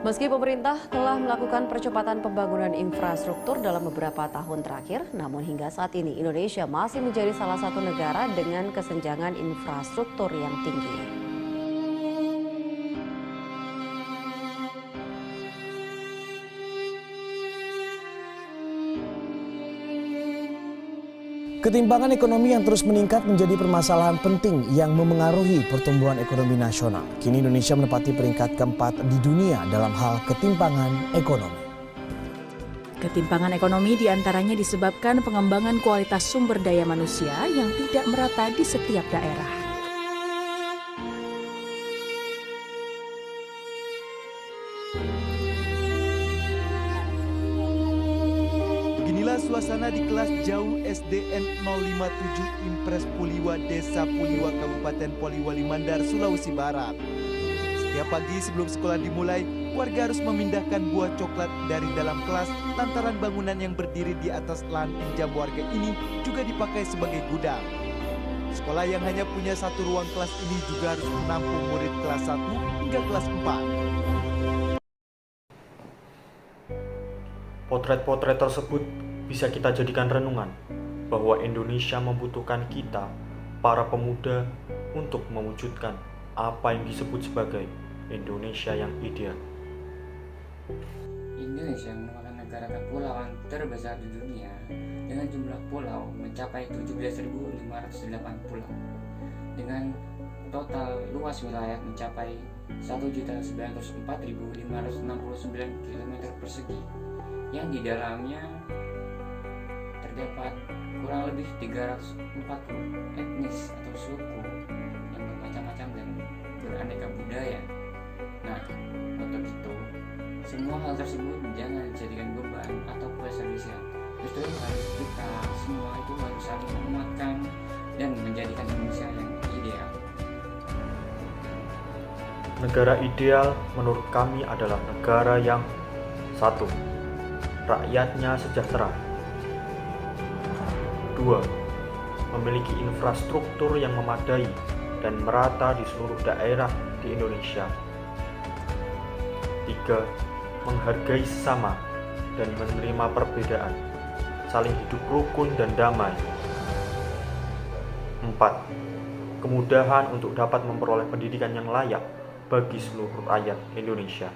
Meski pemerintah telah melakukan percepatan pembangunan infrastruktur dalam beberapa tahun terakhir, namun hingga saat ini Indonesia masih menjadi salah satu negara dengan kesenjangan infrastruktur yang tinggi. Ketimpangan ekonomi yang terus meningkat menjadi permasalahan penting yang memengaruhi pertumbuhan ekonomi nasional. Kini Indonesia menempati peringkat keempat di dunia dalam hal ketimpangan ekonomi. Ketimpangan ekonomi diantaranya disebabkan pengembangan kualitas sumber daya manusia yang tidak merata di setiap daerah. Beginilah suasana di kelas jauh SDN 057 Impres Puliwa, Desa Puliwa, Kabupaten Poliwali Mandar, Sulawesi Barat. Setiap pagi sebelum sekolah dimulai, warga harus memindahkan buah coklat dari dalam kelas lantaran bangunan yang berdiri di atas lahan pinjam warga ini juga dipakai sebagai gudang. Sekolah yang hanya punya satu ruang kelas ini juga harus menampung murid kelas 1 hingga kelas 4. Potret-potret tersebut bisa kita jadikan renungan bahwa Indonesia membutuhkan kita, para pemuda, untuk mewujudkan apa yang disebut sebagai Indonesia yang ideal. Indonesia merupakan negara kepulauan terbesar di dunia dengan jumlah pulau mencapai 17.508 pulau dengan total luas wilayah mencapai 1.904.569 km persegi yang di dalamnya terdapat kurang lebih 340 etnis atau suku yang bermacam-macam dan beraneka budaya. Nah, untuk itu, semua hal tersebut jangan dijadikan beban atau perselisihan. Justru harus kita semua itu harus saling menguatkan dan menjadikan Indonesia yang ideal. Negara ideal menurut kami adalah negara yang satu, rakyatnya sejahtera. 2. Memiliki infrastruktur yang memadai dan merata di seluruh daerah di Indonesia. 3. Menghargai sesama dan menerima perbedaan, saling hidup rukun dan damai. 4. Kemudahan untuk dapat memperoleh pendidikan yang layak bagi seluruh rakyat Indonesia.